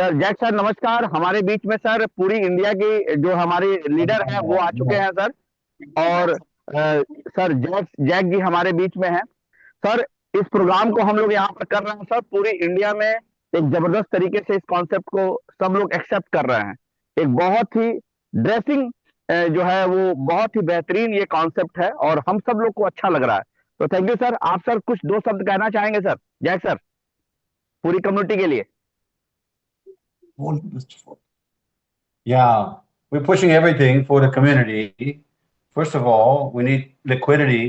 Sir Jack sir नमस्कार। हमारे बीच में सर पूरी इंडिया की जो हमारे लीडर हैं वो आ चुके हैं सर। और सर जैक जैक जी हमारे बीच में हैं सर। इस प्रोग्राम को हम लोग यहाँ पर कर रहे हैं सर, पूरी इंडिया में एक जबरदस्त तरीके से इस कॉन्सेप्ट को सब लोग एक्सेप्ट कर रहे हैं। एक बहुत ही ड्रेसिंग जो है वो बहुत ही बेहतरीन ये कॉन्सेप्ट है और हम सब लोग को अच्छा लग रहा है। तो थैंक यू सर। आप सर कुछ दो शब्द कहना चाहेंगे सर, जैक सर, पूरी कम्युनिटी के लिए। Yeah, we're pushing everything for the community. First of all, we need liquidity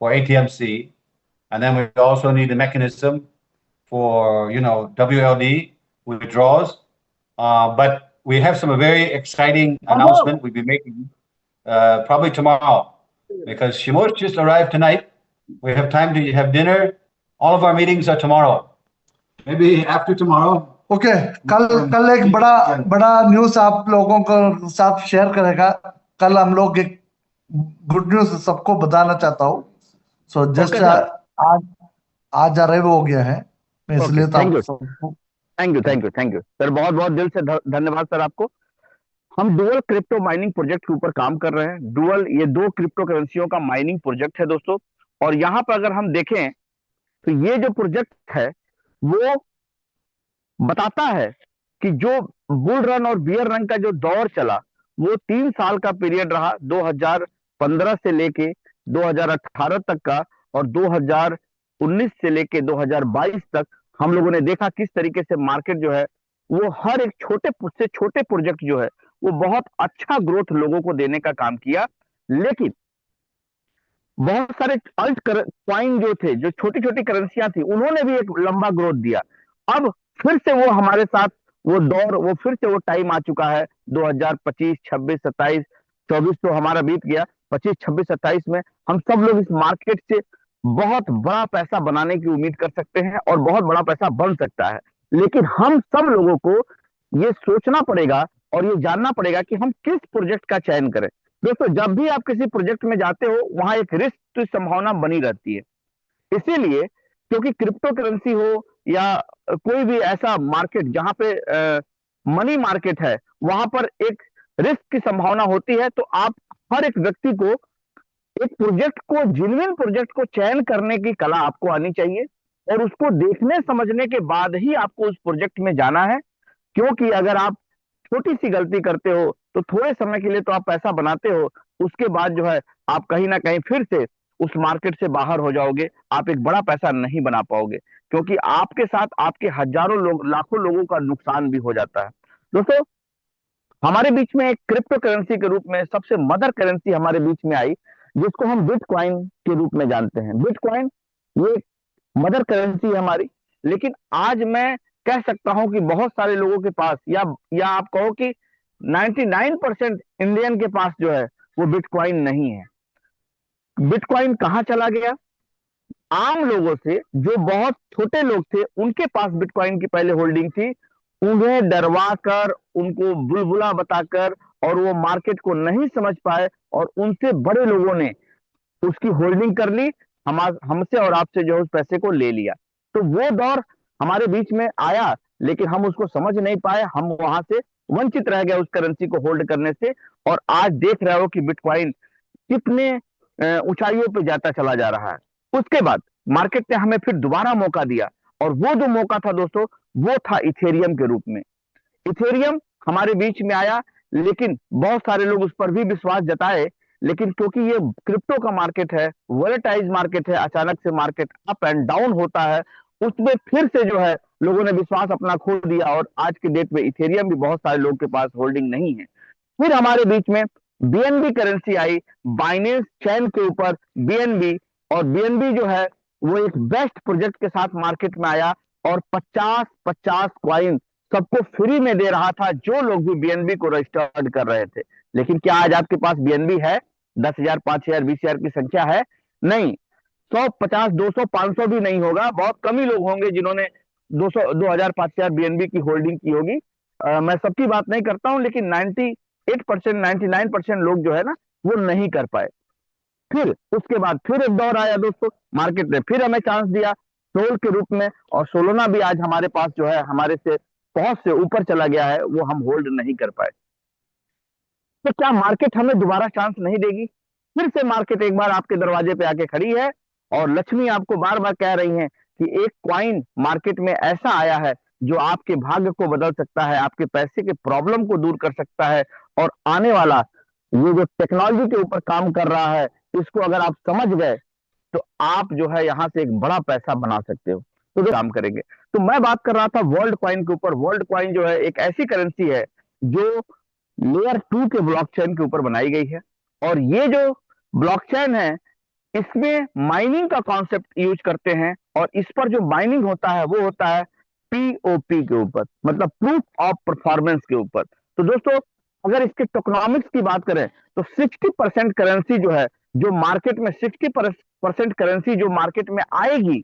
for ATMC, and then we also need the mechanism for, WLD withdrawals. But we have some very exciting announcement we'll be making probably tomorrow because Shimosh just arrived tonight. We have time to have dinner. All of our meetings are tomorrow. Maybe after tomorrow. Okay कल कल एक बड़ा बड़ा news आप लोगों को साथ share करेगा। कल हम लोग एक गुड न्यूज सबको बताना चाहता हूँ। सो जस्ट आज आज अराइव हो गया है, मैं इसलिए थैंक यू सर। बहुत बहुत दिल से धन्यवाद सर आपको। हम डुअल क्रिप्टो माइनिंग प्रोजेक्ट के ऊपर काम कर रहे हैं। डुअल ये दो क्रिप्टो करेंसियों का माइनिंग प्रोजेक्ट है दोस्तों। और यहाँ पर अगर हम देखें तो ये जो प्रोजेक्ट है वो बताता है कि जो बुल रन और बियर रन का जो दौर चला वो 3 साल का पीरियड रहा, 2015 से लेके 2018 तक का, और 2019 से लेके 2022 तक हम लोगों ने देखा किस तरीके से मार्केट जो है वो हर एक छोटे से छोटे प्रोजेक्ट जो है वो बहुत अच्छा ग्रोथ लोगों को देने का काम किया। लेकिन बहुत सारे अल्ट कॉइन जो थे, जो छोटी छोटी करेंसियां थी, उन्होंने भी एक लंबा ग्रोथ दिया। अब फिर से वो हमारे साथ वो दौर, वो फिर से वो टाइम आ चुका है। 2025, 26, 27, 24 तो हमारा बीत गया। 25, 26, 27 में हम सब लोग इस मार्केट से बहुत बड़ा पैसा बनाने की उम्मीद कर सकते हैं और बहुत बड़ा पैसा बन सकता है। लेकिन हम सब लोगों को ये सोचना पड़ेगा और ये जानना पड़ेगा कि हम किस प्रोजेक्ट का चयन करें। दोस्तों, जब भी आप किसी प्रोजेक्ट में जाते हो वहां एक रिस्क की संभावना बनी रहती है। इसीलिए क्योंकि क्रिप्टो करेंसी हो या कोई भी ऐसा मार्केट जहां पे मनी मार्केट है, वहां पर एक रिस्क की संभावना होती है। तो आप हर एक व्यक्ति को एक प्रोजेक्ट को, जेन्युइन प्रोजेक्ट को चयन करने की कला आपको आनी चाहिए और उसको देखने समझने के बाद ही आपको उस प्रोजेक्ट में जाना है। क्योंकि अगर आप छोटी सी गलती करते हो तो थोड़े समय के लिए तो आप पैसा बनाते हो, उसके बाद जो है आप कहीं ना कहीं फिर से उस मार्केट से बाहर हो जाओगे। आप एक बड़ा पैसा नहीं बना पाओगे क्योंकि आपके साथ आपके हजारों लोग, लाखों लोगों का नुकसान भी हो जाता है। दोस्तों, हमारे बीच में एक क्रिप्टो करेंसी के रूप में सबसे मदर करेंसी हमारे बीच में आई, जिसको हम बिटकॉइन के रूप में जानते हैं। बिटकॉइन ये मदर करेंसी है हमारी। लेकिन आज मैं कह सकता हूं कि बहुत सारे लोगों के पास, या आप कहो कि 99% इंडियन के पास जो है वो बिटकॉइन नहीं है। बिटकॉइन कहां चला गया? आम लोगों से, जो बहुत छोटे लोग थे, उनके पास बिटकॉइन की पहले होल्डिंग थी। उन्हें डरवा कर, उनको बुलबुला बताकर, और वो मार्केट को नहीं समझ पाए और उनसे बड़े लोगों ने उसकी होल्डिंग कर ली, हमसे और आपसे जो है उस पैसे को ले लिया। तो वो दौर हमारे बीच में आया लेकिन हम उसको समझ नहीं पाए। हम वहां से वंचित रह गए उस करेंसी को होल्ड करने से। और आज देख रहे हो कि बिटकॉइन कितने ऊंचाइयों पे जाता चला जा रहा है। उसके बाद मार्केट ने हमें फिर दोबारा मौका दिया और वो जो मौका था दोस्तों, वो था इथेरियम के रूप में। इथेरियम हमारे बीच में आया लेकिन बहुत सारे लोग उस पर भी विश्वास जताए। लेकिन क्योंकि ये क्रिप्टो का मार्केट है, वोलेटाइज मार्केट है, अचानक से मार्केट अप एंड डाउन होता है, उसमें फिर से जो है लोगों ने विश्वास अपना खो दिया और आज के डेट में इथेरियम भी बहुत सारे लोगों के पास होल्डिंग नहीं है। फिर हमारे बीच में बीएनबी करेंसी आई, बाइनेंस चैन के ऊपर बीएनबी। और बीएनबी जो है वो एक बेस्ट प्रोजेक्ट के साथ मार्केट में आया और 50-50 क्वाइन सबको फ्री में दे रहा था, जो लोग भी बीएनबी को रजिस्टर्ड कर रहे थे। लेकिन क्या आज आपके पास बीएनबी है? 10,000, 5,000, 20,000 की संख्या है? नहीं। 100, 50, 200, 500 भी नहीं होगा। बहुत कम ही लोग होंगे जिन्होंने 200, 2,000, 5,000 बीएनबी की होल्डिंग की होगी। मैं सबकी बात नहीं करता हूं लेकिन 98%, 99% लोग जो है ना वो नहीं कर पाए। फिर उसके बाद फिर एक दौर आया दोस्तों, मार्केट ने फिर हमें चांस दिया सोल के रूप में। और सोलोना भी आज हमारे पास जो है हमारे से पहुंच से ऊपर चला गया है, वो हम होल्ड नहीं कर पाए। तो क्या मार्केट हमें दोबारा चांस नहीं देगी? फिर से मार्केट एक बार आपके दरवाजे पे आके खड़ी है, और लक्ष्मी आपको बार बार कह रही हैं कि एक क्वाइन मार्केट में ऐसा आया है जो आपके भाग्य को बदल सकता है, आपके पैसे के प्रॉब्लम को दूर कर सकता है, और आने वाला ये जो टेक्नोलॉजी के ऊपर काम कर रहा है, इसको अगर आप समझ गए तो आप जो है यहां से एक बड़ा पैसा बना सकते हो। तो जो काम करेंगे, तो मैं बात कर रहा था वर्ल्ड कॉइन के ऊपर। वर्ल्ड कॉइन जो है एक ऐसी करेंसी है जो लेयर 2 के ब्लॉकचेन के ऊपर बनाई गई है, और ये जो ब्लॉकचेन है इसमें माइनिंग का कॉन्सेप्ट यूज करते हैं, और इस पर जो माइनिंग होता है वो होता है पीओपी के ऊपर, मतलब प्रूफ ऑफ परफॉर्मेंस के ऊपर। तो दोस्तों, अगर इसके टोकनॉमिक्स की बात करें तो 60% करेंसी जो है, जो मार्केट में 60% करेंसी जो मार्केट में आएगी,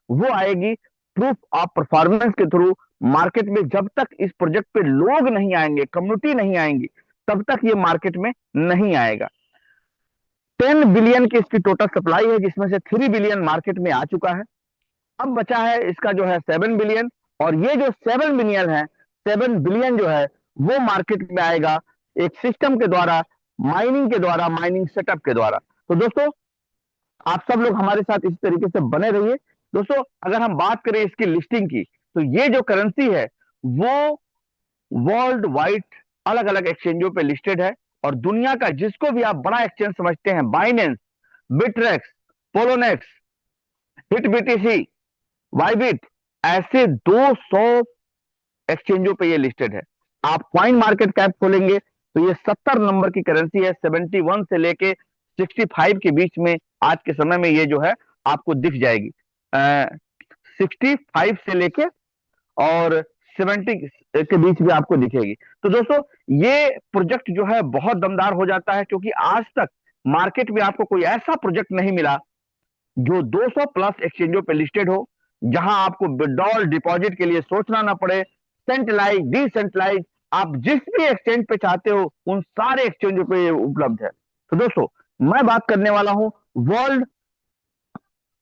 वो आएगी प्रूफ ऑफ परफॉर्मेंस के थ्रू। मार्केट में जब तक इस प्रोजेक्ट पे लोग नहीं आएंगे, कम्युनिटी नहीं आएंगी, तब तक ये मार्केट में नहीं आएगा। 10 बिलियन की इसकी टोटल सप्लाई है, जिसमें से 3 बिलियन मार्केट में आ चुका है। अब बचा है इसका जो है 7 बिलियन, और ये जो 7 बिलियन है, 7 बिलियन जो है वो मार्केट में आएगा एक सिस्टम के द्वारा, माइनिंग के द्वारा, माइनिंग सेटअप के द्वारा। तो दोस्तों, आप सब लोग हमारे साथ इस तरीके से बने रहिए। दोस्तों, अगर हम बात करें इसकी लिस्टिंग की, तो ये जो करेंसी है वो वर्ल्ड वाइड अलग अलग एक्सचेंजों पे लिस्टेड है, और दुनिया का जिसको भी आप बड़ा एक्सचेंज समझते हैं, बाइनेंस, बिटरेक्स, पोलोनेक्स, हिटबीटीसी, वाइबिट, ऐसे 200 एक्सचेंजों पे ये लिस्टेड है। आप कॉइन मार्केट कैप खोलेंगे तो ये 70 नंबर की करेंसी है। 71 से लेके 65 के बीच में आज के समय में ये जो है आपको दिख जाएगी। 65 से लेके और 70 के बीच भी आपको दिखेगी। तो दोस्तों, ये प्रोजेक्ट जो है बहुत दमदार हो जाता है, क्योंकि आज तक मार्केट में आपको कोई ऐसा प्रोजेक्ट नहीं मिला जो 200 प्लस एक्सचेंजों पे लिस्टेड हो, जहां आपको विड्रॉल डिपॉजिट के लिए सोचना ना पड़े। सेंट्रलाइज, डिसेंट्रलाइज, आप जिस भी एक्सचेंज पे चाहते हो उन सारे एक्सचेंजों पे ये उपलब्ध है। तो दोस्तों, मैं बात करने वाला हूं वर्ल्ड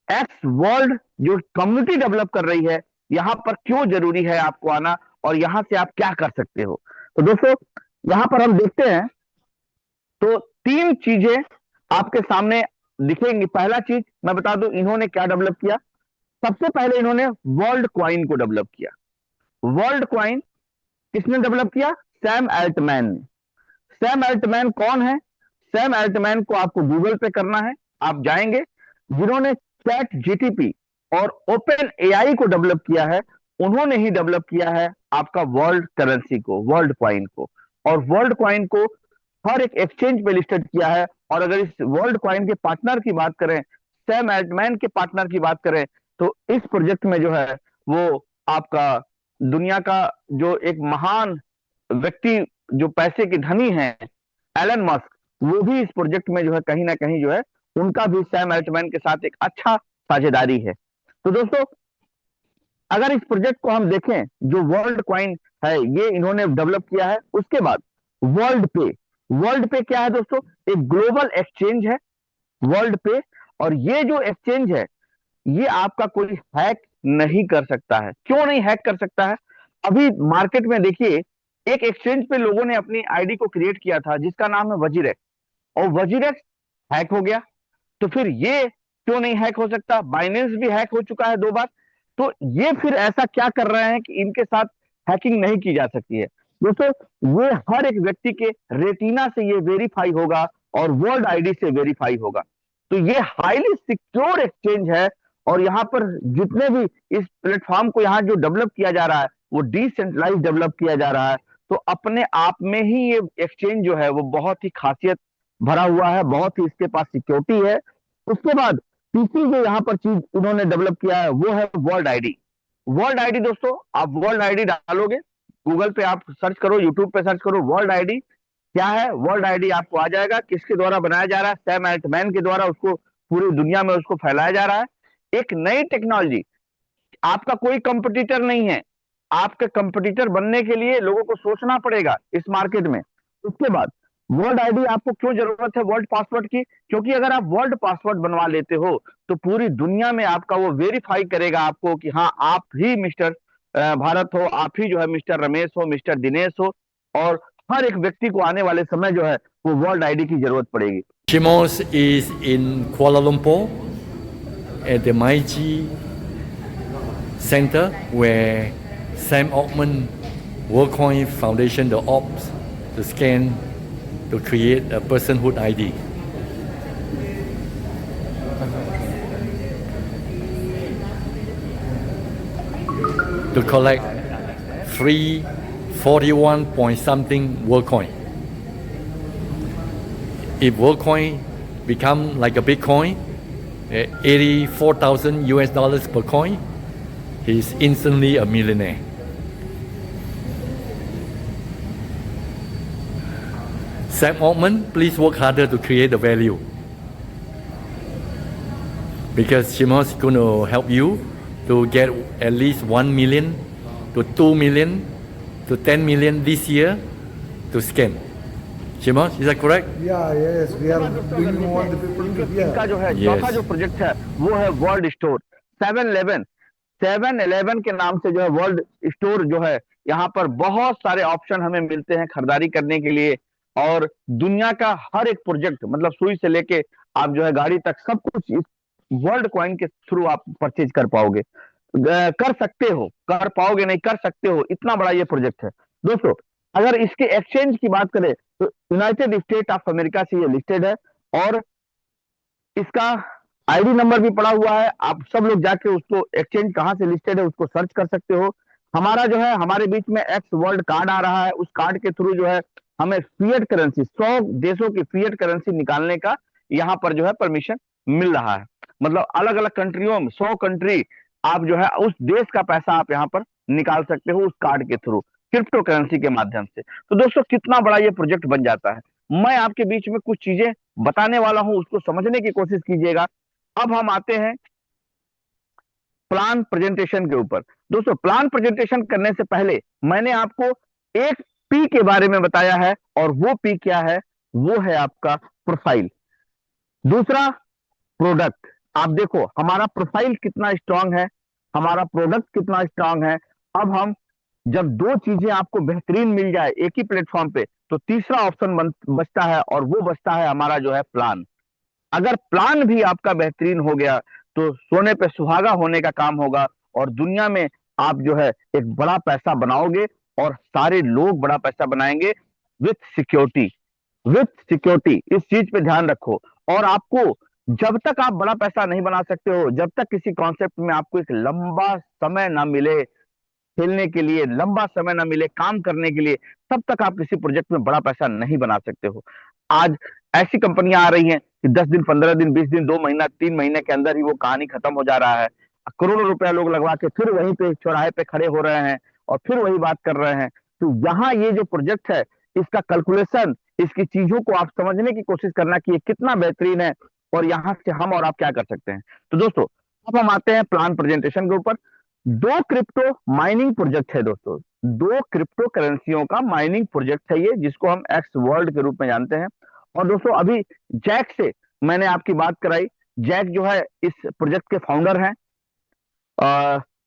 एक्स वर्ल्ड, जो कम्युनिटी डेवलप कर रही है, यहां पर क्यों जरूरी है आपको आना, और यहां से आप क्या कर सकते हो। तो दोस्तों, यहां पर हम देखते हैं तो 3 चीजें आपके सामने दिखेंगी। पहला चीज मैं बता दूं, इन्होंने क्या डेवलप किया। सबसे पहले इन्होंने वर्ल्ड क्वाइन को डेवलप किया। वर्ल्ड क्वाइन किसने डेवलप किया? सैम एल्टमैन ने। सैम एल्टमैन कौन है? सैम एल्टमैन को आपको गूगल पे करना है, आप जाएंगे। जिन्होंने चैट जीटीपी और ओपन एआई को डेवलप किया है, उन्होंने ही डेवलप किया है आपका वर्ल्ड करेंसी को, वर्ल्ड क्वाइन को। और वर्ल्ड क्वाइन को हर एक एक्सचेंज पे लिस्टेड किया है। और अगर इस वर्ल्ड क्वाइन के पार्टनर की बात करें, सैम एल्टमैन के पार्टनर की बात करें, तो इस प्रोजेक्ट में जो है वो आपका दुनिया का जो एक महान व्यक्ति, जो पैसे के धनी हैं, एलन मस्क, वो भी इस प्रोजेक्ट में जो है कहीं ना कहीं जो है उनका भी सैम एल्टमैन के साथ एक अच्छा साझेदारी है। तो दोस्तों, अगर इस प्रोजेक्ट को हम देखें, जो वर्ल्ड क्वाइन है ये इन्होंने डेवलप किया है। उसके बाद वर्ल्ड पे, वर्ल्ड पे क्या है दोस्तों? एक ग्लोबल एक्सचेंज है वर्ल्ड पे, और ये जो एक्सचेंज है ये आपका कोई हैक नहीं कर सकता है। क्यों नहीं हैक कर सकता है? अभी मार्केट में देखिए, एक एक्सचेंज पे लोगों ने अपनी आईडी को क्रिएट किया था जिसका नाम है वजीरेक्स, और वजीरेक्स हैक हो गया। तो फिर ये क्यों नहीं हैक हो सकता? बाइनेंस भी हैक हो चुका है 2 बार। तो ये फिर ऐसा क्या कर रहे हैं कि इनके साथ हैकिंग नहीं की जा सकती है? दोस्तों, ये हर एक व्यक्ति के रेटिना से ये वेरीफाई होगा और वर्ल्ड आईडी से वेरीफाई होगा। तो ये हाईली सिक्योर एक्सचेंज है, और यहाँ पर जितने भी इस प्लेटफॉर्म को यहाँ जो डेवलप किया जा रहा है वो डिसेंट्रलाइज डेवलप किया जा रहा है। तो अपने आप में ही ये एक्सचेंज जो है वो बहुत ही खासियत भरा हुआ है, बहुत ही इसके पास सिक्योरिटी है। उसके बाद तीसरी जो यहाँ पर चीज इन्होंने डेवलप किया है वो है वर्ल्ड आईडी। वर्ल्ड आईडी दोस्तों, आप वर्ल्ड आईडी डालोगे, गूगल पे आप सर्च करो, यूट्यूब पे सर्च करो वर्ल्ड आईडी क्या है, वर्ल्ड आईडी आपको आ जाएगा। किसके द्वारा बनाया जा रहा है? सैम एल्टमैन के द्वारा उसको पूरी दुनिया में उसको फैलाया जा रहा है। एक नई टेक्नोलॉजी, आपका कोई कंपटीटर नहीं है। आपके कंपटीटर बनने के लिए लोगों को सोचना पड़ेगा इस मार्केट में। उसके बाद वर्ल्ड आईडी आपको क्यों जरूरत है वर्ल्ड पासवर्ड की? क्योंकि अगर आप वर्ल्ड पासवर्ड बनवा लेते हो तो पूरी दुनिया में आपका वो वेरीफाई करेगा आपको कि हाँ, आप ही मिस्टर भारत हो, आप ही जो है मिस्टर रमेश हो, मिस्टर दिनेश हो, और हर एक व्यक्ति को आने वाले समय जो है वो वर्ल्ड आईडी की जरूरत पड़ेगी। Shimos is in Kuala Lumpur at the MyG Center where Sam Altman WorldCoin Foundation the ops to scan to create a personhood ID. To collect free 41 point something WorldCoin. If WorldCoin become like a Bitcoin, 84,000 US dollars per coin, he's instantly a millionaire. Sam Altman, please work harder to create the value. Because Shimos is going to help you to get at least 1 million to 2 million to 10 million this year to scan. Shimos, is that correct? Yeah, yes, we are bringing all the people to here. इनका जो है Yes. चौथा जो project है वो है world store 7-Eleven। 7-Eleven के नाम से जो है वर्ल्ड स्टोर जो है, यहाँ पर बहुत सारे ऑप्शन हमें मिलते हैं खरीदारी करने के लिए, और दुनिया का हर एक प्रोजेक्ट, मतलब सुई से लेके आप जो है गाड़ी तक, सब कुछ इस वर्ल्ड कॉइन के थ्रू आप परचेज कर पाओगे, कर सकते हो, कर पाओगे नहीं, कर सकते हो, इतना बड़ा ये प्रोजेक्ट है दोस्तों। अगर इसके एक्सचेंज की बात करें तो यूनाइटेड स्टेट ऑफ अमेरिका से ये लिस्टेड है, और इसका आईडी नंबर भी पड़ा हुआ है। आप सब लोग जाके उसको, एक्सचेंज कहाँ से लिस्टेड है उसको सर्च कर सकते हो। हमारा जो है, हमारे बीच में एक्स वर्ल्ड कार्ड आ रहा है, उस कार्ड के थ्रू जो है हमें फिएट करेंसी, 100 देशों की फिएट करेंसी निकालने का यहाँ पर जो है परमिशन मिल रहा है। मतलब अलग अलग कंट्रियों में 100 कंट्री आप जो है उस देश का पैसा आप यहाँ पर निकाल सकते हो उस कार्ड के थ्रू, क्रिप्टो करेंसी के माध्यम से। तो दोस्तों कितना बड़ा ये प्रोजेक्ट बन जाता है। मैं आपके बीच में कुछ चीजें बताने वाला हूं, उसको समझने की कोशिश कीजिएगा। अब हम आते हैं प्लान प्रेजेंटेशन के ऊपर। दोस्तों प्लान प्रेजेंटेशन करने से पहले मैंने आपको एक पी के बारे में बताया है, और वो पी क्या है? वो है आपका प्रोफाइल। दूसरा प्रोडक्ट। आप देखो हमारा प्रोफाइल कितना स्ट्रांग है, हमारा प्रोडक्ट कितना स्ट्रांग है। अब हम जब दो चीजें आपको बेहतरीन मिल जाए एक ही प्लेटफॉर्म पे, तो तीसरा ऑप्शन बचता है, और वो बचता है हमारा जो है प्लान। अगर प्लान भी आपका बेहतरीन हो गया तो सोने पे सुहागा होने का काम होगा, और दुनिया में आप जो है एक बड़ा पैसा बनाओगे, और सारे लोग बड़ा पैसा बनाएंगे विथ सिक्योरिटी। विथ सिक्योरिटी, इस चीज पे ध्यान रखो। और आपको जब तक आप बड़ा पैसा नहीं बना सकते हो, जब तक किसी कॉन्सेप्ट में आपको एक लंबा समय ना मिले खेलने के लिए, लंबा समय ना मिले काम करने के लिए, तब तक आप किसी प्रोजेक्ट में बड़ा पैसा नहीं बना सकते हो। आज ऐसी कंपनियां आ रही हैं कि 10 दिन, 15 दिन, 20 दिन, 2 महीना, 3 महीने के अंदर ही वो कहानी खत्म हो जा रहा है। करोड़ों रुपया लोग लगवा के फिर वहीं पे चौराहे पे खड़े हो रहे हैं और फिर वही बात कर रहे हैं। तो यहाँ ये जो प्रोजेक्ट है, इसका कैलकुलेशन, इसकी चीजों को आप समझने की कोशिश करना कि ये कितना बेहतरीन है, और यहाँ से हम और आप क्या कर सकते हैं। तो दोस्तों अब हम आते हैं प्लान प्रेजेंटेशन के ऊपर। 2 क्रिप्टो माइनिंग प्रोजेक्ट है दोस्तों, 2 क्रिप्टो करेंसियों का माइनिंग प्रोजेक्ट है ये, जिसको हम एक्स वर्ल्ड के रूप में जानते हैं। और दोस्तों अभी जैक से मैंने आपकी बात कराई। जैक जो है इस प्रोजेक्ट के फाउंडर हैं,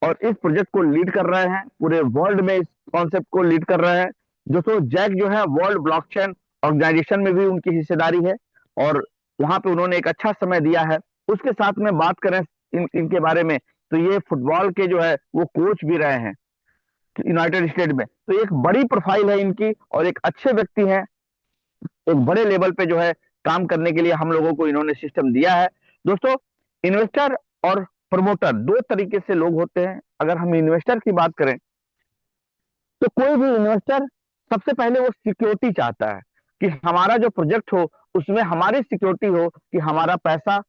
और इस प्रोजेक्ट को लीड कर रहे हैं, पूरे वर्ल्ड में इस कॉन्सेप्ट को लीड कर रहे हैं। दोस्तों जैक जो है वर्ल्ड ब्लॉकचेन ऑर्गेनाइजेशन में भी उनकी हिस्सेदारी है, और वहां पे उन्होंने एक अच्छा समय दिया है। उसके साथ में बात करें इनके बारे में, तो ये फुटबॉल के जो है वो कोच भी रहे हैं यूनाइटेड स्टेट में। तो एक बड़ी प्रोफाइल है इनकी, और एक अच्छे व्यक्ति हैं, एक बड़े लेवल पे जो है काम करने के लिए हम लोगों को इन्होंने सिस्टम दिया है। दोस्तों इन्वेस्टर और प्रमोटर 2 तरीके से लोग होते हैं। अगर हम इन्वेस्टर की बात करें तो कोई भी इन्वेस्टर सबसे पहले वो सिक्योरिटी चाहता है कि हमारा जो प्रोजेक्ट हो उसमें हमारी सिक्योरिटी हो कि हमारा पैसा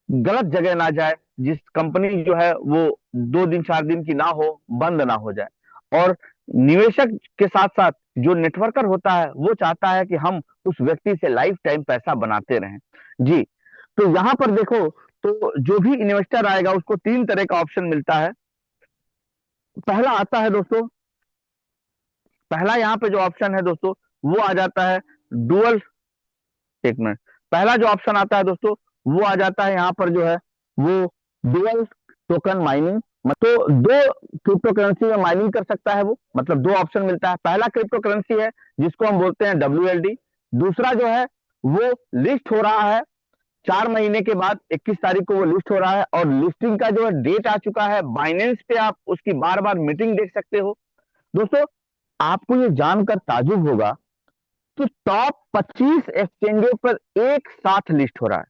गलत जगह ना जाए, जिस कंपनी जो है वो 2 दिन 4 दिन की ना हो, बंद ना हो जाए। और निवेशक के साथ साथ जो नेटवर्कर होता है वो चाहता है कि हम उस व्यक्ति से लाइफ टाइम पैसा बनाते रहें। जी, तो यहां पर देखो, तो जो भी इन्वेस्टर आएगा उसको 3 तरह का ऑप्शन मिलता है। पहला आता है दोस्तों, पहला यहाँ पे जो ऑप्शन है दोस्तों वो आ जाता है डुअल, एक मिनट, पहला जो ऑप्शन आता है दोस्तों वो आ जाता है यहाँ पर जो है वो डुअल टोकन माइनिंग तो दो क्रिप्टो करेंसी में माइनिंग कर सकता है वो, मतलब दो ऑप्शन मिलता है। पहला क्रिप्टो करेंसी है जिसको हम बोलते हैं WLD। दूसरा जो है वो लिस्ट हो रहा है 4 महीने के बाद, 21 तारीख को वो लिस्ट हो रहा है, और लिस्टिंग का जो है डेट आ चुका है। बाइनेंस पे आप उसकी बार बार मीटिंग देख सकते हो। दोस्तों, आपको ये जानकर ताजुब होगा कि टॉप 25 एक्सचेंजों पर एक साथ लिस्ट हो रहा है।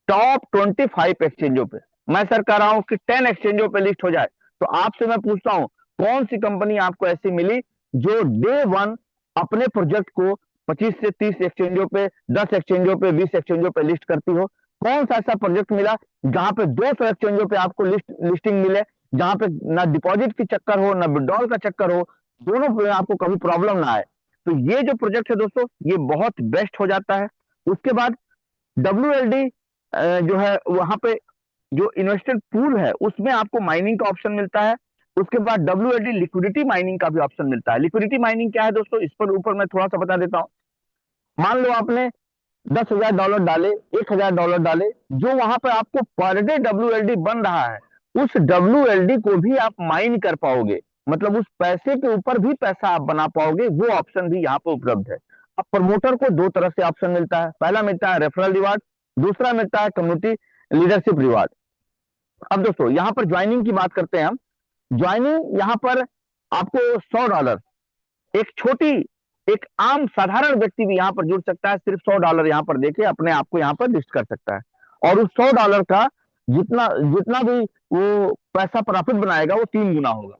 टॉप 25 एक्सचेंजों पे, मैं सर कह रहा हूं कि 10 एक्सचेंजों पे लिस्ट हो जाए। तो आपसे मैं पूछता हूं, कौन सी कंपनी आपको ऐसी मिली जो डे वन अपने प्रोजेक्ट को 25 से 30 एक्सचेंजों पे, 10 एक्सचेंजों पे, 20 एक्सचेंजों पे लिस्ट करती हो? कौन सा ऐसा प्रोजेक्ट मिला जहां पे 200 एक्सचेंजों पे आपको लिस्टिंग मिले, जहां पे ना डिपॉजिट की चक्कर हो ना विड्रॉल का चक्कर हो, दोनों पे आपको कभी प्रॉब्लम ना आए? तो ये जो प्रोजेक्ट है दोस्तों, ये बहुत बेस्ट हो जाता है। उसके बाद WLD जो है वहां पे जो इन्वेस्टेड पूल है उसमें आपको माइनिंग का ऑप्शन मिलता है। उसके बाद WLD लिक्विडिटी माइनिंग का भी ऑप्शन मिलता है। लिक्विडिटी माइनिंग क्या है दोस्तों, इस पर ऊपर मैं थोड़ा सा बता देता हूँ। मान लो आपने $10,000 डाले, $1,000 डाले, जो वहां पर आपको पर डे WLD बन रहा है, उस WLD को भी आप माइन कर पाओगे, मतलब उस पैसे के ऊपर भी पैसा आप बना पाओगे। वो ऑप्शन भी यहाँ पर उपलब्ध है। अब प्रमोटर को दो तरह से ऑप्शन मिलता है। पहला मिलता है रेफरल रिवार्ड, दूसरा मिलता है कम्युनिटी लीडरशिप रिवार्ड। अब दोस्तों यहाँ पर ज्वाइनिंग की बात करते हैं हम। ज्वाइनिंग यहाँ पर आपको $100, एक छोटी, एक आम साधारण व्यक्ति भी यहाँ पर जुड़ सकता है। सिर्फ $100 यहाँ पर देके अपने आप को यहाँ पर लिस्ट कर सकता है, और उस $100 का जितना जितना भी वो पैसा प्रॉफिट बनाएगा वो 3 गुना होगा।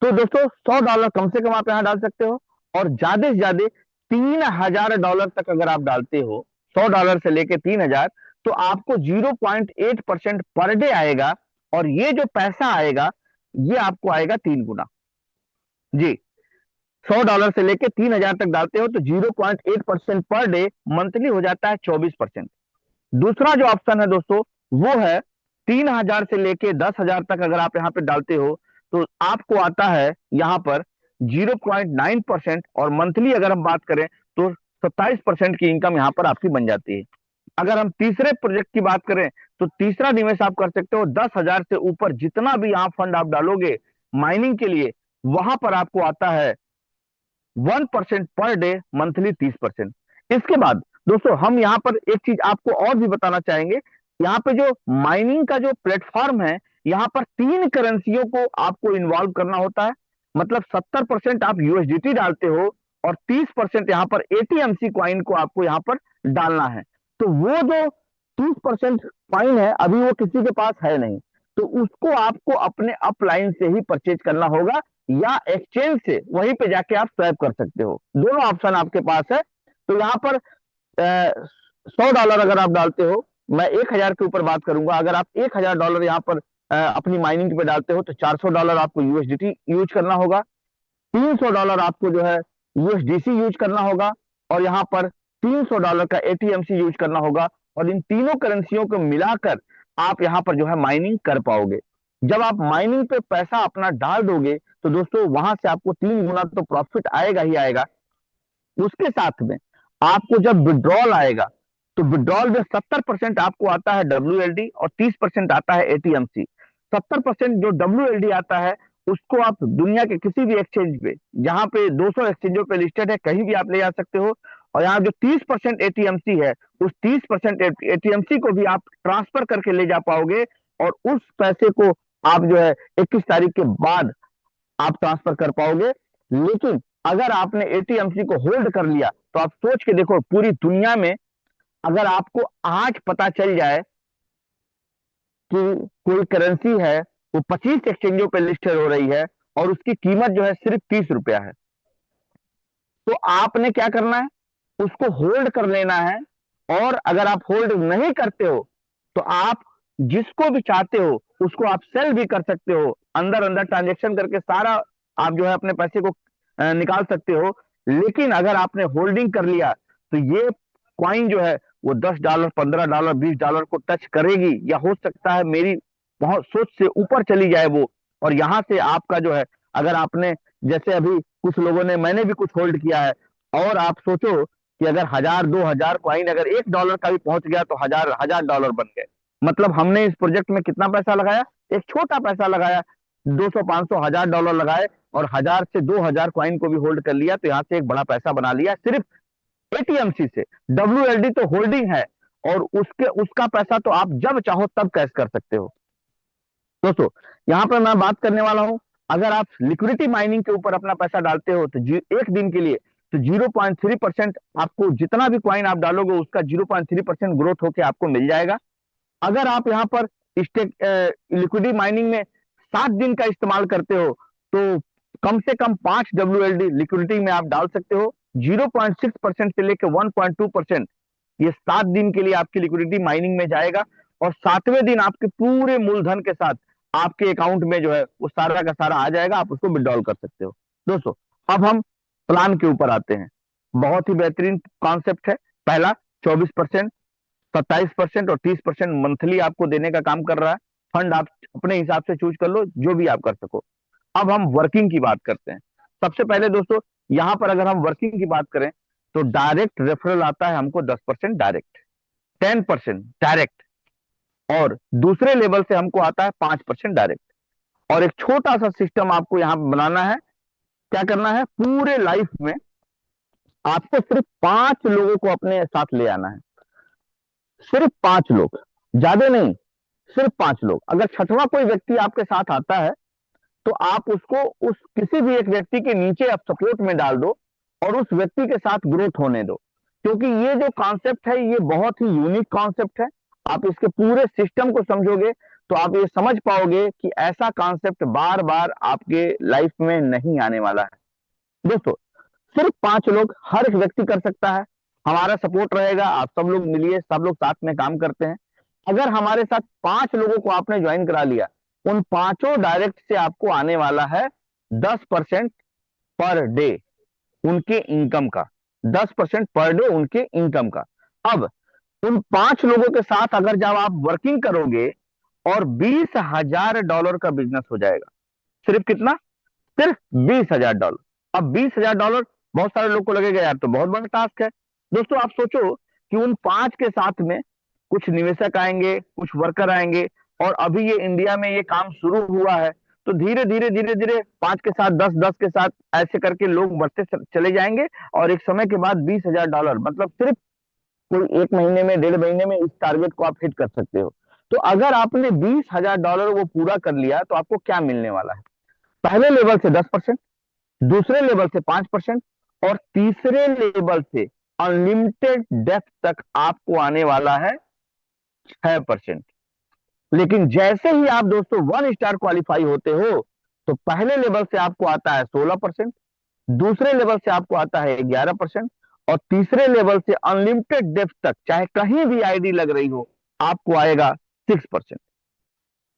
तो दोस्तों $100 कम से कम आप यहाँ डाल सकते हो, और ज्यादा से ज्यादा $3,000 तक अगर आप डालते हो, $100 से लेके 3,000, तो आपको 0.8% पर डे आएगा, और ये जो पैसा आएगा ये आपको आएगा 3 गुना। जी, $100 से लेके 3,000 तक डालते हो तो 0.8% पर डे, मंथली हो जाता है 24%। दूसरा जो ऑप्शन है दोस्तों वो है 3,000 से लेके 10,000 तक अगर आप यहाँ पे डालते हो तो आपको आता है यहाँ पर 0.9%, और मंथली अगर हम बात करें तो 27% की इनकम यहाँ पर आपकी बन जाती है। अगर हम तीसरे प्रोजेक्ट की बात करें तो तीसरा निवेश आप कर सकते हो 10,000 से ऊपर, जितना भी यहाँ फंड आप डालोगे माइनिंग के लिए, वहां पर आपको आता है 1% पर डे, मंथली 30%। इसके बाद दोस्तों हम यहाँ पर एक चीज आपको और भी बताना चाहेंगे। यहाँ पे जो माइनिंग का जो प्लेटफॉर्म है, यहाँ पर 3 करेंसियों को आपको इन्वॉल्व करना होता है। मतलब 70% आप USDT डालते हो, और 30% यहाँ पर ATMC कॉइन को आपको यहाँ पर डालना है। तो वो जो 30% कॉइन है अभी वो किसी के पास है नहीं, तो उसको आपको अपने अपलाइन से ही परचेज करना होगा, या एक्सचेंज से वहीं पे जाके आप स्वैप कर सकते हो। दोनों ऑप्शन आपके पास है। तो यहाँ पर $100 अगर आप डालते हो, मैं 1,000 के ऊपर बात करूंगा, अगर आप $1,000 यहाँ पर अपनी माइनिंग पे डालते हो तो $400 आपको USDT यूज करना होगा, $300 आपको जो है USDC यूज करना होगा, और यहाँ पर $300 का ATMC यूज करना होगा। और इन तीनों करेंसियों को मिलाकर आप यहाँ पर जो है माइनिंग कर पाओगे। जब आप माइनिंग पे पैसा अपना डाल दोगे तो दोस्तों वहां से आपको 3 गुना तो प्रॉफिट आएगा ही आएगा। उसके साथ में आपको जब विड्रॉल आएगा तो विड्रॉल में 70% आपको आता है WLD, और 30% आता है ATMC। 70% जो WLD आता है उसको आप दुनिया के किसी भी एक्सचेंज पे, जहां पे 200 एक्सचेंजों पे लिस्टेड है, कहीं भी आप ले जा सकते हो। और यहाँ जो 30% ATMC है, उस 30% ATMC को भी आप ट्रांसफर करके ले जा पाओगे, और उस पैसे को आप जो है 21 तारीख के बाद आप ट्रांसफर कर पाओगे। लेकिन अगर आपने ATMC को होल्ड कर लिया तो आप सोच के देखो, पूरी दुनिया में अगर आपको आज पता चल जाए कि कोई करेंसी है वो 25 एक्सचेंजों पे लिस्टेड हो रही है और उसकी कीमत जो है सिर्फ ₹30 है, तो आपने क्या करना है, उसको होल्ड कर लेना है। और अगर आप होल्ड नहीं करते हो तो आप जिसको भी चाहते हो उसको आप सेल भी कर सकते हो, अंदर अंदर ट्रांजेक्शन करके सारा आप जो है अपने पैसे को निकाल सकते हो। लेकिन अगर आपने होल्डिंग कर लिया तो ये कॉइन जो है वो $10, $15, $20 को टच करेगी, या हो सकता है मेरी बहुत सोच से ऊपर चली जाए वो। और यहां से आपका जो है, अगर आपने जैसे अभी कुछ लोगों ने, मैंने भी कुछ होल्ड किया है, और आप सोचो कि अगर 1,000-2,000 कॉइन अगर $1 का भी पहुंच गया तो $1,000 बन गए। मतलब हमने इस प्रोजेक्ट में कितना पैसा लगाया, एक छोटा पैसा लगाया, 200 500 $1000 लगाए और 1000 से 2000 कॉइन को भी होल्ड कर लिया, तो यहां से एक बड़ा पैसा बना लिया सिर्फ एटीएमसी से। WLD तो होल्डिंग है, और उसका पैसा तो आप जब चाहो तब कैश कर सकते हो। दोस्तों यहां पर मैं बात करने वाला हूं, अगर आप लिक्विडिटी माइनिंग के ऊपर अपना पैसा डालते हो तो एक दिन के लिए तो 0.3% आपको, जितना भी कॉइन आप डालोगे उसका 0.3% ग्रोथ होके आपको मिल जाएगा। अगर आप यहाँ पर लिक्विडिटी माइनिंग में 7 दिन का इस्तेमाल करते हो तो कम से कम 5 WLD लिक्विडिटी में आप डाल सकते हो। 0.6% से लेकर 1.2% ये 7 दिन के लिए आपकी लिक्विडिटी माइनिंग में जाएगा, और 7वें दिन आपके पूरे मूलधन के साथ आपके अकाउंट में जो है वो सारा का सारा आ जाएगा, आप उसको विड्रॉल कर सकते हो। दोस्तों अब हम प्लान के ऊपर आते हैं। बहुत ही बेहतरीन कॉन्सेप्ट है। पहला 24%, 27% और 30% मंथली आपको देने का काम कर रहा है। फंड आप अपने हिसाब से चूज कर लो, जो भी आप कर सको। अब हम वर्किंग की बात करते हैं। सबसे पहले दोस्तों यहां पर अगर हम वर्किंग की बात करें तो डायरेक्ट रेफरल आता है हमको 10% डायरेक्ट, 10% डायरेक्ट, और दूसरे लेवल से हमको आता है 5% डायरेक्ट। और एक छोटा सा सिस्टम आपको यहां बनाना है। क्या करना है, पूरे लाइफ में आपको सिर्फ 5 लोगों को अपने साथ ले आना है। सिर्फ 5 लोग, ज्यादा नहीं, सिर्फ 5 लोग। अगर छठवां कोई व्यक्ति आपके साथ आता है तो आप उसको उस किसी भी एक व्यक्ति के नीचे आप सपोर्ट में डाल दो और उस व्यक्ति के साथ ग्रोथ होने दो, क्योंकि ये जो कॉन्सेप्ट है ये बहुत ही यूनिक कॉन्सेप्ट है। आप इसके पूरे सिस्टम को समझोगे तो आप ये समझ पाओगे कि ऐसा कॉन्सेप्ट बार बार आपके लाइफ में नहीं आने वाला है। दोस्तों सिर्फ 5 लोग, हर एक व्यक्ति कर सकता है, हमारा सपोर्ट रहेगा, आप सब लोग मिलिए, सब लोग साथ में काम करते हैं। अगर हमारे साथ 5 लोगों को आपने ज्वाइन करा लिया, उन 5 डायरेक्ट से आपको आने वाला है 10% पर डे उनके इनकम का, 10% पर डे उनके इनकम का। अब उन 5 लोगों के साथ अगर जब आप वर्किंग करोगे और $20,000 का बिजनेस हो जाएगा। सिर्फ कितना, सिर्फ $20,000। अब $20,000 बहुत सारे लोग को लगेगा यार तो बहुत बड़ा टास्क है। दोस्तों आप सोचो कि उन 5 के साथ में कुछ निवेशक आएंगे, कुछ वर्कर आएंगे, और अभी ये इंडिया में ये काम शुरू हुआ है, तो धीरे धीरे धीरे धीरे 5 के साथ 10, 10 के साथ ऐसे करके लोग बढ़ते चले जाएंगे, और एक समय के बाद $20,000 मतलब सिर्फ कोई 1 महीने में, 1.5 महीने में इस टारगेट को आप हिट कर सकते हो। तो अगर आपने $20,000 वो पूरा कर लिया तो आपको क्या मिलने वाला है, पहले लेवल से 10%, दूसरे लेवल से 5%, और तीसरे लेवल से अनलिमिटेड डेप्थ तक आपको आने वाला है 6%। लेकिन जैसे ही आप दोस्तों 1 स्टार क्वालिफाई होते हो तो पहले लेवल से आपको आता है 16%, दूसरे लेवल से आपको आता है 11%, और तीसरे लेवल से अनलिमिटेड डेप्थ तक चाहे कहीं भी आईडी लग रही हो आपको आएगा 6%।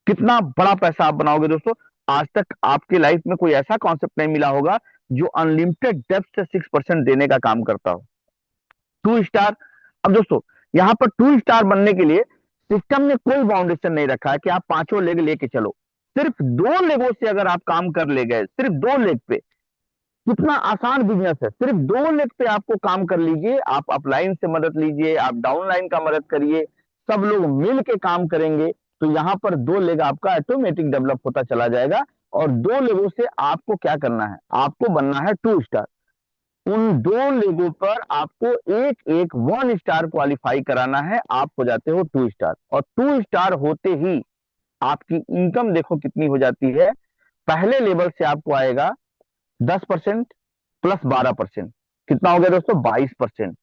कितना बड़ा पैसा आप बनाओगे दोस्तों। आज तक आपकी लाइफ में कोई ऐसा कॉन्सेप्ट नहीं मिला होगा जो अनलिमिटेड डेप्थ से 6% देने का काम करता हो। 2 स्टार। अब दोस्तों यहां पर 2 स्टार बनने के लिए सिस्टम ने कोई बाउंडेशन नहीं रखा है कि आप 5 लेग लेके चलो। सिर्फ 2 लेगों से अगर आप काम कर ले गए, सिर्फ 2 लेग पे, कितना आसान बिजनेस है। सिर्फ 2 लेग पे आपको काम कर लीजिए, आप अपलाइन से मदद लीजिए, आप डाउनलाइन का मदद करिए, सब लोग मिल के काम करेंगे तो यहां पर 2 लेग आपका ऑटोमेटिक डेवलप होता चला जाएगा। और 2 लेगों से आपको क्या करना है, आपको बनना है 2 स्टार। उन 2 लेगों पर आपको एक एक 1 स्टार क्वालिफाई कराना है, आप हो जाते हो 2 स्टार। और 2 स्टार होते ही आपकी इनकम देखो कितनी हो जाती है। पहले लेवल से आपको आएगा 10% प्लस 12%, कितना हो गया दोस्तों, 22%।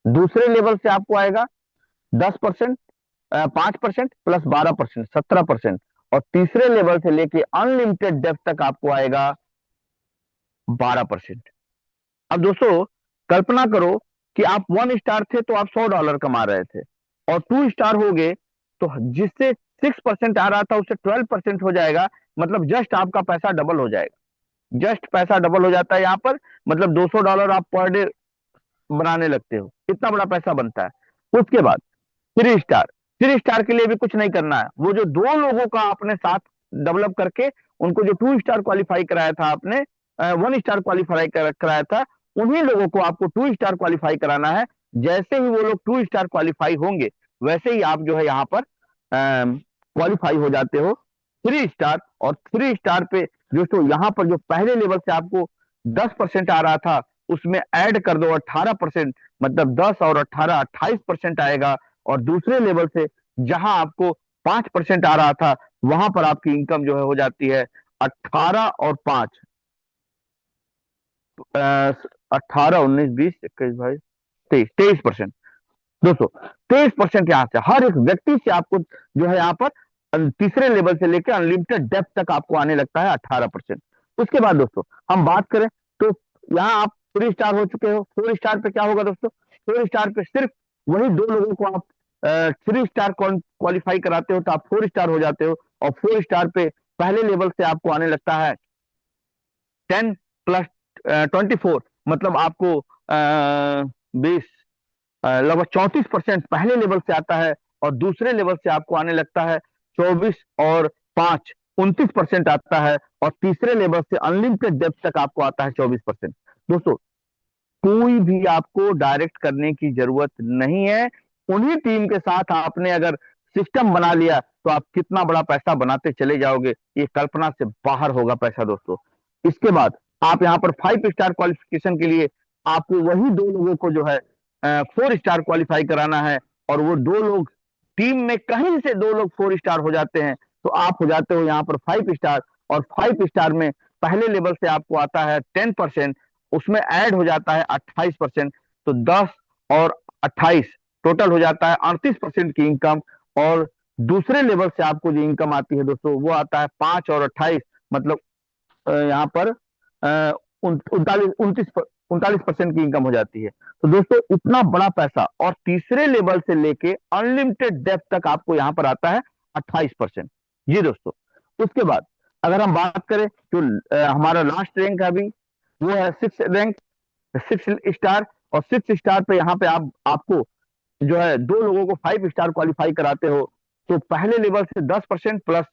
दूसरे लेवल से आपको आएगा 10%, 5% प्लस 12%, 17%। और तीसरे लेवल से लेके अनलिमिटेड डेप्थ तक आपको आएगा 12%। अब दोस्तों कल्पना करो कि आप 1 स्टार थे तो आप $100 कमा रहे थे, और 2 स्टार हो गए तो जिससे 6% आ रहा था उससे 12% हो जाएगा, मतलब जस्ट आपका पैसा डबल हो जाएगा। जस्ट पैसा डबल हो जाता है यहां पर, मतलब $200 आप पर डे बनाने लगते हो, इतना बड़ा पैसा बनता है। उसके बाद 3 स्टार। 3 स्टार के लिए भी कुछ नहीं करना है, वो जो 2 लोगों का अपने साथ डेवलप करके उनको जो 2 स्टार क्वालिफाई कराया था आपने, 1 स्टार क्वालिफाई कराया था, उन्हीं लोगों को आपको 2 स्टार क्वालिफाई कराना है। जैसे ही वो लोग 2 स्टार क्वालिफाई होंगे वैसे ही आप जो है यहाँ पर क्वालिफाई हो जाते हो 3 स्टार, और 3 स्टार पे दोस्तों यहाँ पर जो पहले लेवल से आपको 10% आ रहा था उसमें ऐड कर दो 18%, मतलब 10 और 18 28% आएगा। और दूसरे लेवल से जहां आपको 5% आ रहा था वहां पर आपकी इनकम जो है हो जाती है 18 और 5, 18 19 20 21 22 23% दोस्तों। 23% यहाँ से हर एक व्यक्ति से आपको जो है यहाँ पर तीसरे लेवल से लेकर अनलिमिटेड डेप्थ तक आपको आने लगता है 18%। उसके बाद दोस्तों हम बात करें तो यहाँ आप 3 स्टार हो चुके हो। 4 स्टार पे क्या होगा दोस्तों? 4 स्टार पे सिर्फ वही 2 लोगों को आप 3 स्टार क्वालिफाई कराते हो तो आप 4 स्टार हो जाते हो। और 4 स्टार पे पहले लेवल से आपको आने लगता है 10 प्लस 24, मतलब आपको 20 लगभग 34% पहले लेवल से आता है। और दूसरे लेवल से आपको आने लगता है 24 और 5 29% आता है। और तीसरे लेवल से अनलिमिटेड डेप्थ तक आपको आता है 24%। दोस्तों कोई भी आपको डायरेक्ट करने की जरूरत नहीं है। उन्हीं टीम के साथ आपने अगर सिस्टम बना लिया तो आप कितना बड़ा पैसा बनाते चले जाओगे, ये कल्पना से बाहर होगा पैसा दोस्तों। इसके बाद आप यहाँ पर 5 स्टार क्वालिफिकेशन के लिए आपको वही 2 लोगों को जो है 4 स्टार क्वालिफाई कराना है। और वो 2 लोग टीम में कहीं से 2 लोग 4 स्टार हो जाते हैं तो आप हो जाते हो यहाँ पर 5 स्टार। और 5 स्टार में पहले लेवल से आपको आता है 10%, उसमें ऐड हो जाता है 28%, तो 10 और 28 टोटल हो जाता है 38% की इनकम। और दूसरे लेवल से आपको जो इनकम आती है दोस्तों वो आता है 5 और 28, मतलब यहाँ पर 39% की इनकम हो जाती है। तो दोस्तों इतना बड़ा पैसा, और तीसरे लेवल से लेके अनलिमिटेड डेप्थ तक आपको यहाँ पर आता है 28%। जी दोस्तों, उसके बाद अगर हम बात करें जो हमारा लास्ट रैंक है अभी वो है 6 रैंक, 6 स्टार। और 6 स्टार पे यहाँ पे आपको जो है 2 लोगों को 5 स्टार क्वालिफाई कराते हो तो पहले लेवल से 10% प्लस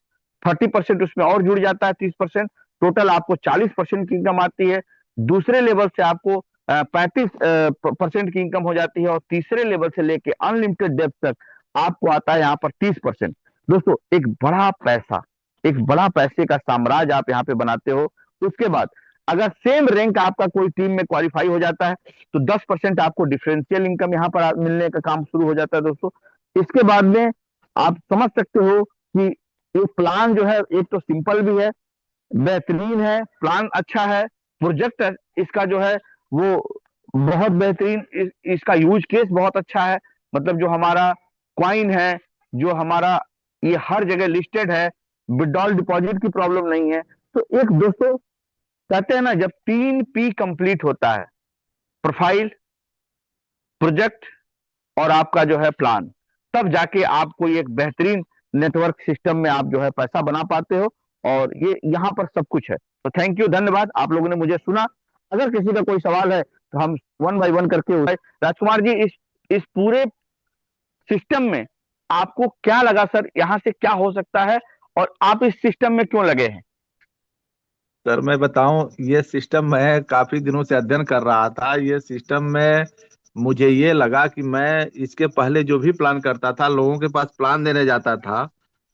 30% उसमें और जुड़ जाता है 30%, टोटल आपको 40% की इनकम आती है। दूसरे लेवल से आपको 35% की इनकम हो जाती है। और तीसरे लेवल से लेके अनलिमिटेड डेप्थ तक आपको आता है यहाँ पर 30%। दोस्तों एक बड़ा पैसा, एक बड़ा पैसे का साम्राज्य आप यहाँ पे बनाते हो। उसके बाद अगर सेम रैंक आपका कोई टीम में क्वालिफाई हो जाता है तो 10% आपको डिफरेंशियल इनकम यहाँ पर मिलने का काम शुरू हो जाता है दोस्तों। इसके बाद में आप समझ सकते हो कि ये प्लान जो है एक तो सिंपल भी है, बेहतरीन है, प्लान अच्छा है, प्रोजेक्ट इसका जो है वो बहुत बेहतरीन, इसका यूज केस बहुत अच्छा है। मतलब जो हमारा क्वाइन है, जो हमारा ये हर जगह लिस्टेड है, विड्रॉल डिपॉजिट की प्रॉब्लम नहीं है। तो एक दोस्तों कहते हैं ना, जब 3P कंप्लीट होता है, प्रोफाइल, प्रोजेक्ट और आपका जो है प्लान, तब जाके आप कोई एक बेहतरीन नेटवर्क सिस्टम में आप जो है पैसा बना पाते हो। और ये यहाँ पर सब कुछ है। तो थैंक यू, धन्यवाद, आप लोगों ने मुझे सुना। अगर किसी का कोई सवाल है तो हम 1 बाय 1 करके उठाए। राजकुमार जी, इस पूरे सिस्टम में आपको क्या लगा सर, यहाँ से क्या हो सकता है और आप इस सिस्टम में क्यों लगे हैं? सर मैं बताऊं, ये सिस्टम मैं काफी दिनों से अध्ययन कर रहा था। ये सिस्टम में मुझे ये लगा कि मैं इसके पहले जो भी प्लान करता था, लोगों के पास प्लान देने जाता था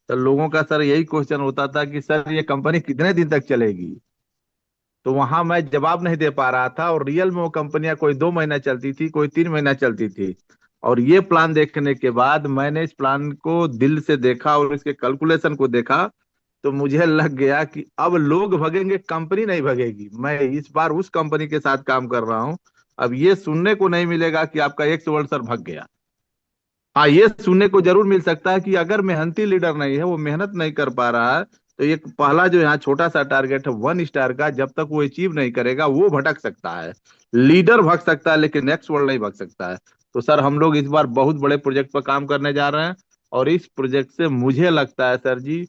तो लोगों का सर यही क्वेश्चन होता था कि सर ये कंपनी कितने दिन तक चलेगी। तो वहां मैं जवाब नहीं दे पा रहा था। और रियल में वो कंपनियां कोई 2 महीना चलती थी, कोई 3 महीना चलती थी। और ये प्लान देखने के बाद मैंने इस प्लान को दिल से देखा और इसके कैलकुलेशन को देखा तो मुझे लग गया कि अब लोग भगेंगे, कंपनी नहीं भगेगी। मैं इस बार उस कंपनी के साथ काम कर रहा हूं। अब ये सुनने को नहीं मिलेगा कि आपका एक्स वर्कर भग गया। हाँ, ये सुनने को जरूर मिल सकता है कि अगर मेहनती लीडर नहीं है, वो मेहनत नहीं कर पा रहा है, तो ये पहला जो यहाँ छोटा सा टारगेट है 1 स्टार का, जब तक वो अचीव नहीं करेगा वो भटक सकता है। लीडर भग सकता है लेकिन नेक्स्ट वर्ल्ड नहीं भग सकता है। तो सर हम लोग इस बार बहुत बड़े प्रोजेक्ट पर काम करने जा रहे हैं। और इस प्रोजेक्ट से मुझे लगता है सर जी,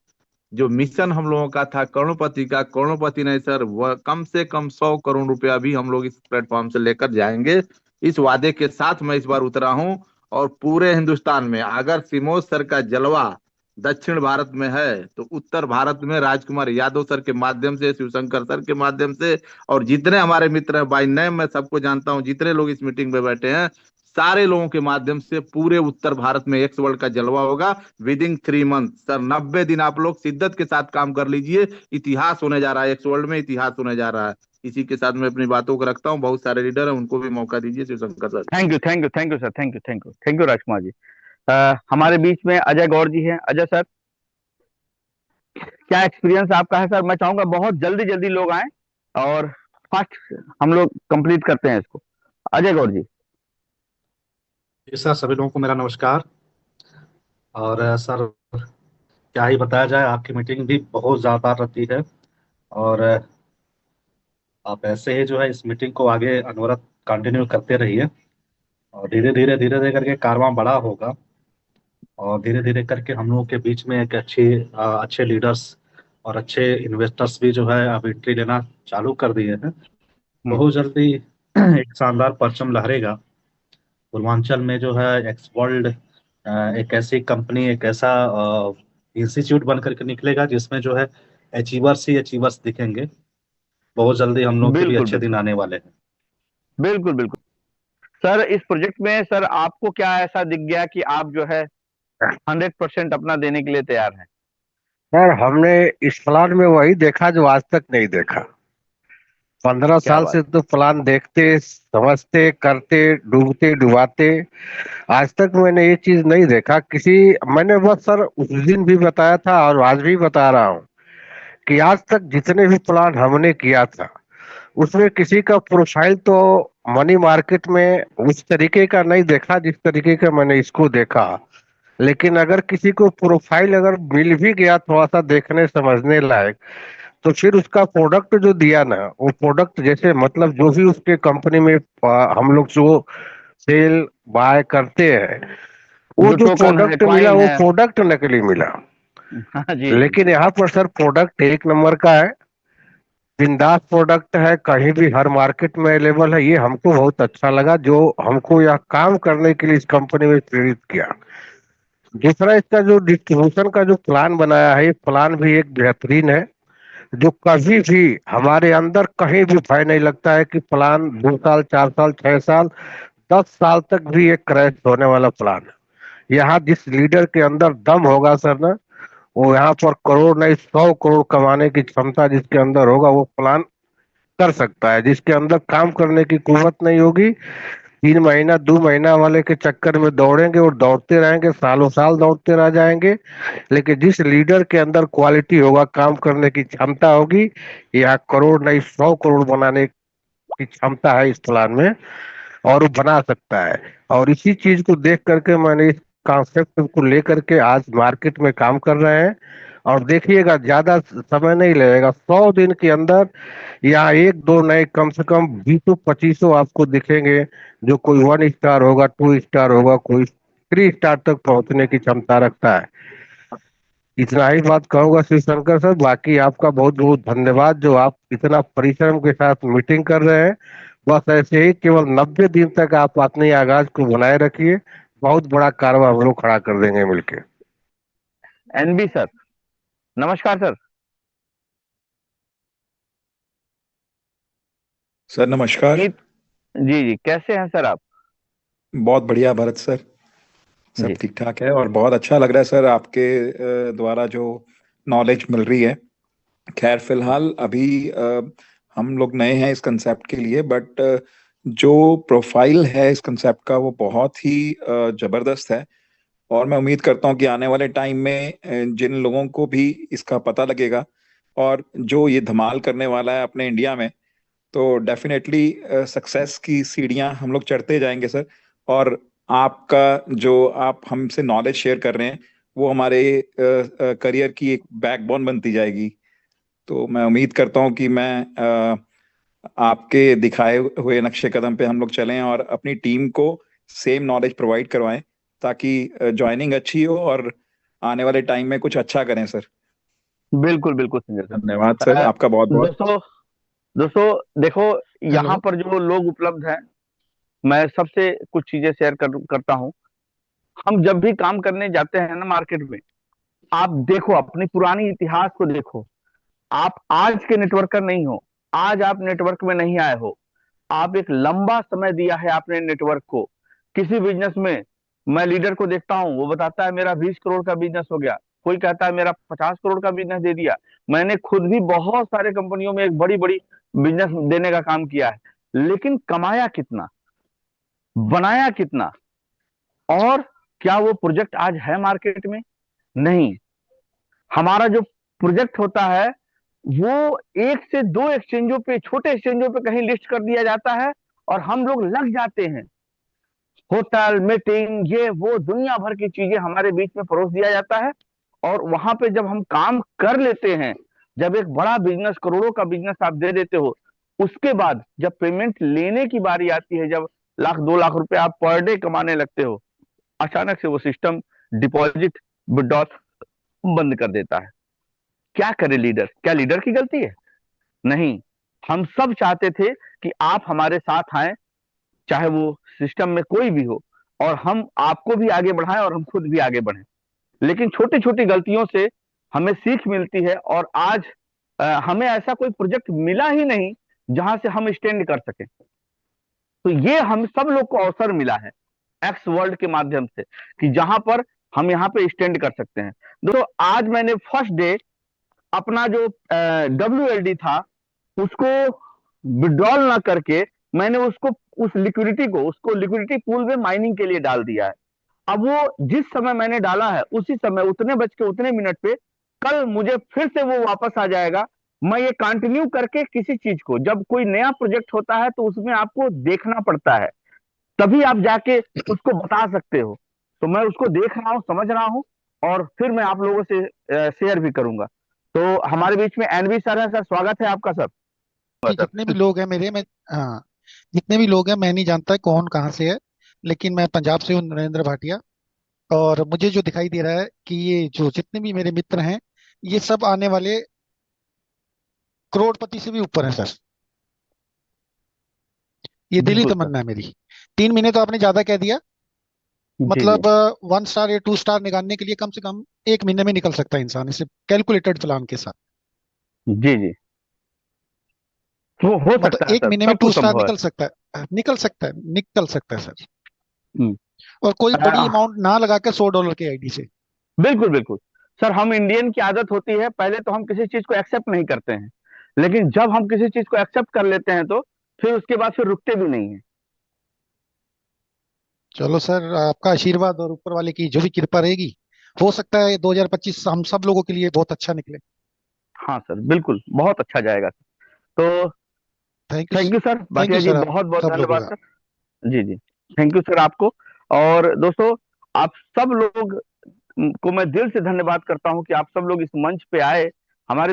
जो मिशन हम लोगों का था करोड़पति का, करोड़पति नहीं सर, वह कम से कम 100 करोड़ रुपया भी हम लोग इस प्लेटफॉर्म से लेकर जाएंगे। इस वादे के साथ मैं इस बार उतरा हूं। और पूरे हिंदुस्तान में अगर सिमोज सर का जलवा दक्षिण भारत में है तो उत्तर भारत में राजकुमार यादव सर के माध्यम से, शिवशंकर सर के माध्यम से, और जितने हमारे मित्र हैं बाय नेम मैं सबको जानता हूं, जितने लोग इस मीटिंग में बैठे हैं सारे लोगों के माध्यम से पूरे उत्तर भारत में एक्स वर्ल्ड का जलवा होगा विद इन 3 मंथ। सर 90 दिन आप लोग शिद्दत के साथ काम कर लीजिए, इतिहास होने जा रहा है, एक्स वर्ल्ड में इतिहास होने जा रहा है। इसी के साथ मैं अपनी बातों को रखता हूँ, बहुत सारे लीडर हैं, उनको भी मौका दीजिए। Shivshankar sir. Thank you, thank you, thank you sir, thank you, thank you, thank you Rajkumar ji. हमारे बीच में अजय गौर जी हैं। अजय सर, क्या एक्सपीरियंस आपका है सर? मैं चाहूंगा बहुत जल्दी जल्दी लोग आए और फास्ट हम लोग कंप्लीट करते हैं इसको। अजय गौर जी। जी सर, सभी लोगों को मेरा नमस्कार। और सर, क्या ही बताया जाए, आपकी मीटिंग भी बहुत ज़्यादा रहती है। और आप ऐसे ही जो है इस मीटिंग को आगे अनवरत कंटिन्यू करते रहिए। और धीरे धीरे करके कारवां बड़ा होगा। और धीरे धीरे करके हम लोगों के बीच में एक अच्छे लीडर्स और अच्छे इन्वेस्टर्स भी जो है अब एंट्री लेना चालू कर दिए हैं। बहुत जल्दी एक शानदार परचम लहरेगा पूर्वांचल में, जो है एक्स वर्ल्ड एक ऐसी कंपनी, एक ऐसा इंस्टीट्यूट बन करके निकलेगा जिसमें जो है अचीवर्स ही अचीवर्स दिखेंगे। बहुत जल्दी हम लोग के भी बिल्कुल अच्छे दिन बिल्कुल, आने वाले हैं। बिल्कुल बिल्कुल सर। इस प्रोजेक्ट में सर आपको क्या ऐसा दिख गया कि आप जो है 100% अपना देने के लिए तैयार हैं? सर, हमने इस प्लान में वही देखा जो आज तक नहीं देखा। 15 क्या साल बात। से तो प्लान देखते, समझते, करते, डूबते डुबाते, आज तक मैंने ये चीज नहीं देखा किसी। मैंने बस सर उस दिन भी बताया था और आज भी बता रहा हूँ कि आज तक जितने भी प्लान हमने किया था उसमें किसी का प्रोफाइल तो मनी मार्केट में उस तरीके का नहीं देखा जिस तरीके का मैंने इसको देखा। लेकिन अगर किसी को प्रोफाइल अगर मिल भी गया थोड़ा सा देखने समझने लायक, तो फिर उसका प्रोडक्ट जो दिया ना, वो प्रोडक्ट जैसे मतलब जो भी उसके कंपनी में हम लोग जो सेल बाय करते हैं, वो जो जो टोकन है, प्रोडक्ट मिला कॉइन वो है। प्रोडक्ट नकली मिला। हाँ जी जी। लेकिन यहाँ पर सर प्रोडक्ट एक नंबर का है, बिंदास प्रोडक्ट है, कहीं भी हर मार्केट में अवेलेबल है। ये हमको बहुत अच्छा लगा, जो हमको यह काम करने के लिए इस कंपनी में प्रेरित किया। दूसरा, इसका जो डिस्ट्रीब्यूशन का जो प्लान बनाया है, ये प्लान भी एक बेहतरीन है, जो कभी भी हमारे अंदर कहीं भी भय नहीं लगता है कि प्लान 2 साल, 4 साल, 6 साल, 10 साल तक भी एक क्रैश होने वाला प्लान है। यहाँ जिस लीडर के अंदर दम होगा सर ना, वो यहाँ पर करोड़ नहीं 100 करोड़ कमाने की क्षमता जिसके अंदर होगा, वो प्लान कर सकता है। जिसके अंदर काम करने की कुवत नहीं होगी, 3 महीना 2 महीना वाले के चक्कर में दौड़ेंगे और दौड़ते रहेंगे, सालों साल दौड़ते रह जाएंगे। लेकिन जिस लीडर के अंदर क्वालिटी होगा, काम करने की क्षमता होगी, या करोड़ नहीं 100 करोड़ बनाने की क्षमता है इस प्लान में, और वो बना सकता है। और इसी चीज को देख करके मैंने इस कॉन्सेप्ट को लेकर के आज मार्केट में काम कर रहे हैं। और देखिएगा, ज्यादा समय नहीं लगेगा, 100 दिन के अंदर या एक दो नए कम से कम 20-25 आपको दिखेंगे, जो कोई 1 स्टार होगा, 2 स्टार होगा, कोई 3 स्टार तक पहुंचने की क्षमता रखता है। इतना ही बात कहूंगा शिव शंकर सर। बाकी आपका बहुत बहुत धन्यवाद, जो आप इतना परिश्रम के साथ मीटिंग कर रहे हैं। बस ऐसे ही केवल 90 दिन तक आप अपने आगाज को बनाए रखिए, बहुत बड़ा कारवा हम लोग खड़ा कर देंगे मिलके। एनबी सर, नमस्कार सर। सर नमस्कार। जी जी, कैसे हैं सर आप? बहुत बढ़िया भरत सर, सब जी ठीक ठाक है और बहुत अच्छा लग रहा है सर आपके द्वारा जो नॉलेज मिल रही है। खैर फिलहाल अभी हम लोग नए हैं इस कंसेप्ट के लिए, बट जो प्रोफाइल है इस कंसेप्ट का वो बहुत ही जबरदस्त है। और मैं उम्मीद करता हूँ कि आने वाले टाइम में जिन लोगों को भी इसका पता लगेगा और जो ये धमाल करने वाला है अपने इंडिया में, तो डेफिनेटली सक्सेस की सीढ़ियां हम लोग चढ़ते जाएंगे सर। और आपका जो आप हमसे नॉलेज शेयर कर रहे हैं वो हमारे करियर की एक बैकबोन बनती जाएगी। तो मैं उम्मीद करता हूँ कि मैं आपके दिखाए हुए नक्शे कदम पे हम लोग चलें और अपनी टीम को सेम नॉलेज प्रोवाइड करवाएं, ताकि ज्वाइनिंग अच्छी हो और आने वाले टाइम में कुछ अच्छा करें सर। बिल्कुल बिल्कुल संजय धन्यवाद सर। सर, आपका बहुत बहुत। दोस्तों, देखो, यहाँ पर जो लोग उपलब्ध हैं, मैं सबसे कुछ चीजें शेयर करता हूँ। हम जब भी काम करने जाते हैं ना मार्केट में, आप देखो अपनी पुरानी इतिहास को देखो। आप आज के नेटवर्कर नहीं हो, आज आप नेटवर्क में नहीं आए हो, आप एक लंबा समय दिया है आपने नेटवर्क को। किसी बिजनेस में मैं लीडर को देखता हूँ, वो बताता है मेरा 20 करोड़ का बिजनेस हो गया, कोई कहता है मेरा 50 करोड़ का बिजनेस दे दिया। मैंने खुद भी बहुत सारे कंपनियों में एक बड़ी बड़ी बिजनेस देने का काम किया है, लेकिन कमाया कितना, बनाया कितना, और क्या वो प्रोजेक्ट आज है मार्केट में? नहीं। हमारा जो प्रोजेक्ट होता है वो 1 से 2 एक्सचेंजों पे, छोटे एक्सचेंजों पे कहीं लिस्ट कर दिया जाता है और हम लोग लग जाते हैं। होटल, मीटिंग, ये वो दुनिया भर की चीजें हमारे बीच में परोस दिया जाता है, और वहां पे जब हम काम कर लेते हैं, जब एक बड़ा बिजनेस, करोड़ों का बिजनेस आप दे देते हो, उसके बाद जब पेमेंट लेने की बारी आती है, जब 1 लाख 2 लाख रुपए आप पर डे कमाने लगते हो, अचानक से वो सिस्टम डिपॉजिट विड्रॉल बंद कर देता है। क्या करे लीडर? क्या लीडर की गलती है? नहीं। हम सब चाहते थे कि आप हमारे साथ आए, चाहे वो सिस्टम में कोई भी हो, और हम आपको भी आगे बढ़ाएं और हम खुद भी आगे बढ़ें। लेकिन छोटी छोटी गलतियों से हमें सीख मिलती है, और आज हमें ऐसा कोई प्रोजेक्ट मिला ही नहीं जहां से हम स्टैंड कर सकें। तो ये हम सब लोग को अवसर मिला है एक्स वर्ल्ड के माध्यम से, कि जहां पर हम यहाँ पे स्टैंड कर सकते हैं। दोस्तों, आज मैंने फर्स्ट डे अपना जो WLD था उसको विड्रॉल ना करके मैंने उसको, उस लिक्विडिटी को, उसको लिक्विडिटी पूल में माइनिंग के लिए डाल दिया है। अब वो जिस समय मैंने डाला है उसी समय उतने बज के उतने मिनट पे कल मुझे फिर से वो वापस आ जाएगा। मैं ये कंटिन्यू करके किसी चीज को, जब कोई नया प्रोजेक्ट होता है तो उसमें आपको देखना पड़ता है, तभी आप जाके उसको बता सकते हो। तो मैं उसको देख रहा हूँ, समझ रहा हूँ, और फिर मैं आप लोगों से शेयर भी करूंगा। तो हमारे बीच में एनवी सर है। सर, स्वागत है आपका सर। कि जितने भी लोग हैं मेरे, मैं हाँ, जितने भी लोग हैं, मैं नहीं जानता कौन कहाँ से है, लेकिन मैं पंजाब से हूँ, नरेंद्र भाटिया। और मुझे जो दिखाई दे रहा है कि ये जो जितने भी मेरे मित्र हैं, ये सब आने वाले करोड़पति से भी ऊपर हैं सर। ये दिली बिल्कुल सर। तमन्ना है मेरी। 3 महीने तो आपने ज्यादा कह दिया। जी मतलब जी 1 स्टार या 2 स्टार निकालने के लिए कम से कम 1 महीने में निकल सकता है इंसान, इसे कैलकुलेटेड प्लान के साथ। जी जी, हो मतलब सकता है एक सर, महीने में सब 2 कुछ स्टार संभव है। निकल सकता है, निकल सकता है, निकल सकता है सर। हम्म। और कोई बड़ी आ, अमाउंट ना लगा के $100 के आईडी से। बिल्कुल बिल्कुल सर। हम इंडियन की आदत होती है, पहले तो हम किसी चीज को एक्सेप्ट नहीं करते हैं, लेकिन जब हम किसी चीज को एक्सेप्ट कर लेते हैं तो फिर उसके बाद फिर रुकते भी नहीं है। चलो सर, आपका आशीर्वाद और ऊपर वाले की जो भी कृपा रहेगी, हो सकता है 2025 हम सब लोगों के लिए बहुत अच्छा निकले। हाँ सर, बिल्कुल बहुत अच्छा जाएगा। तो thank you. Thank you sir thank Bhatia you जी, सर, आप बहुत बहुत सब लोगों धन्यवाद का। सर। जी जी, थैंक यू सर आपको। और दोस्तों, आप सब लोग को मैं दिल से धन्यवाद करता हूं कि आप सब लोग इस मंच पे आए, हमारे